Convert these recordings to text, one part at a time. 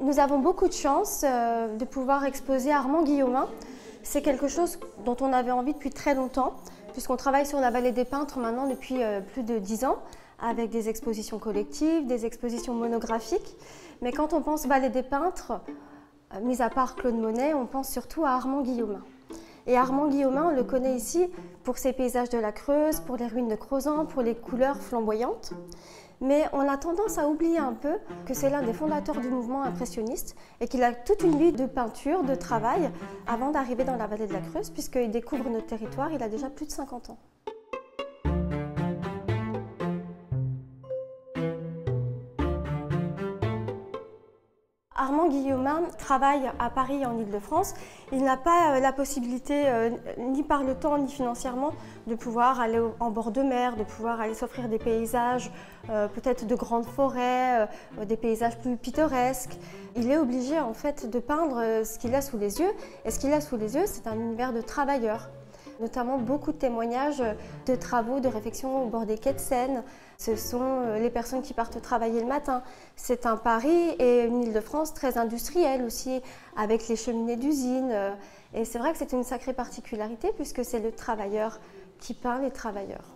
Nous avons beaucoup de chance de pouvoir exposer Armand Guillaumin. C'est quelque chose dont on avait envie depuis très longtemps, puisqu'on travaille sur la Vallée des Peintres maintenant depuis plus de 10 ans, avec des expositions collectives, des expositions monographiques. Mais quand on pense Vallée des Peintres, mis à part Claude Monet, on pense surtout à Armand Guillaumin. Et Armand Guillaumin, on le connaît ici pour ses paysages de la Creuse, pour les ruines de Crozant, pour les couleurs flamboyantes. Mais on a tendance à oublier un peu que c'est l'un des fondateurs du mouvement impressionniste et qu'il a toute une vie de peinture, de travail, avant d'arriver dans la vallée de la Creuse, puisqu'il découvre notre territoire, il a déjà plus de 50 ans. Armand Guillaumin travaille à Paris en Île-de-France. Il n'a pas la possibilité, ni par le temps ni financièrement, de pouvoir aller en bord de mer, de pouvoir aller s'offrir des paysages, peut-être de grandes forêts, des paysages plus pittoresques. Il est obligé en fait de peindre ce qu'il a sous les yeux. Et ce qu'il a sous les yeux, c'est un univers de travailleurs. Notamment beaucoup de témoignages de travaux, de réflexion au bord des quais de Seine. Ce sont les personnes qui partent travailler le matin. C'est un Paris et une Île-de-France très industrielle aussi, avec les cheminées d'usines. Et c'est vrai que c'est une sacrée particularité puisque c'est le travailleur qui peint les travailleurs.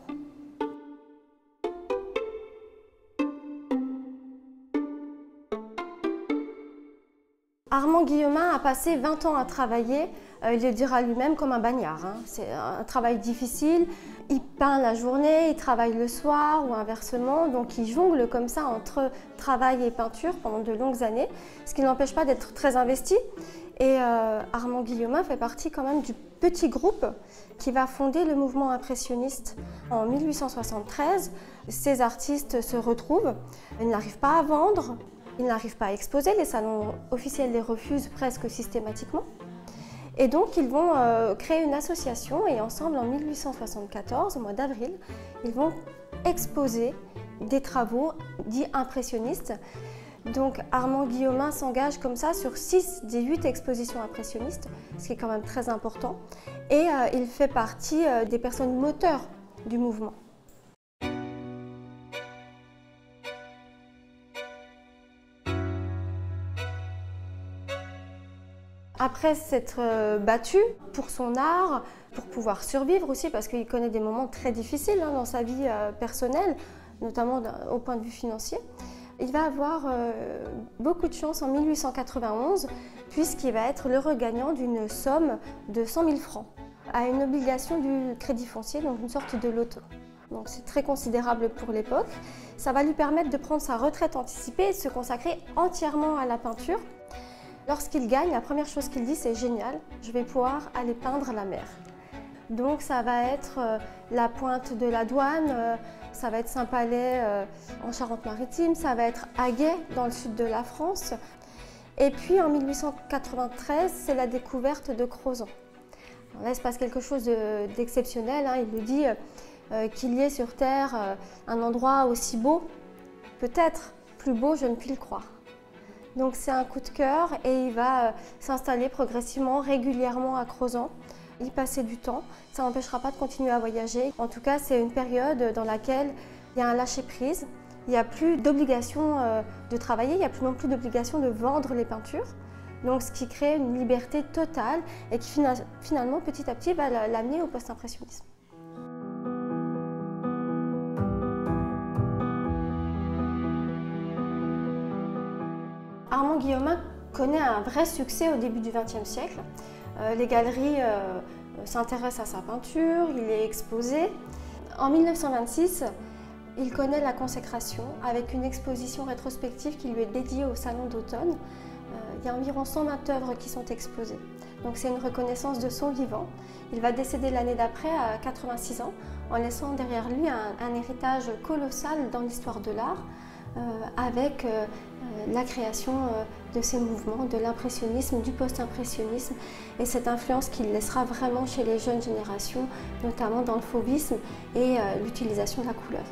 Armand Guillaumin a passé 20 ans à travailler, il le dira lui-même, comme un bagnard. C'est un travail difficile, il peint la journée, il travaille le soir ou inversement, donc il jongle comme ça entre travail et peinture pendant de longues années, ce qui n'empêche pas d'être très investi. Et Armand Guillaumin fait partie quand même du petit groupe qui va fonder le mouvement impressionniste. En 1873, ces artistes se retrouvent, ils n'arrivent pas à vendre. Ils n'arrivent pas à exposer, les salons officiels les refusent presque systématiquement. Et donc ils vont créer une association et ensemble en 1874, au mois d'avril, ils vont exposer des travaux dits impressionnistes. Donc Armand Guillaumin s'engage comme ça sur 6 des 8 expositions impressionnistes, ce qui est quand même très important. Et il fait partie des personnes moteurs du mouvement. Après s'être battu pour son art, pour pouvoir survivre aussi, parce qu'il connaît des moments très difficiles dans sa vie personnelle, notamment au point de vue financier, il va avoir beaucoup de chance en 1891, puisqu'il va être le regagnant d'une somme de 100 000 francs, à une obligation du crédit foncier, donc une sorte de loto. Donc c'est très considérable pour l'époque. Ça va lui permettre de prendre sa retraite anticipée et de se consacrer entièrement à la peinture. Lorsqu'il gagne, la première chose qu'il dit, c'est « génial, je vais pouvoir aller peindre la mer ». Donc ça va être la pointe de la Douane, ça va être Saint-Palais en Charente-Maritime, ça va être Aguet dans le sud de la France. Et puis en 1893, c'est la découverte de Crozant. Alors là, il se passe quelque chose d'exceptionnel, il nous dit qu'il y ait sur Terre un endroit aussi beau, peut-être plus beau, je ne puis le croire. Donc c'est un coup de cœur et il va s'installer progressivement, régulièrement à Crozant, y passer du temps. Ça n'empêchera pas de continuer à voyager. En tout cas, c'est une période dans laquelle il y a un lâcher-prise. Il n'y a plus d'obligation de travailler, il n'y a plus non plus d'obligation de vendre les peintures. Donc ce qui crée une liberté totale et qui finalement, petit à petit, va l'amener au post-impressionnisme. Armand Guillaumin connaît un vrai succès au début du XXe siècle. Les galeries s'intéressent à sa peinture, il est exposé. En 1926, il connaît la consécration avec une exposition rétrospective qui lui est dédiée au Salon d'automne. Il y a environ 120 œuvres qui sont exposées. Donc c'est une reconnaissance de son vivant. Il va décéder l'année d'après à 86 ans en laissant derrière lui un héritage colossal dans l'histoire de l'art. Avec la création de ces mouvements, de l'impressionnisme, du post-impressionnisme et cette influence qu'il laissera vraiment chez les jeunes générations, notamment dans le fauvisme et l'utilisation de la couleur.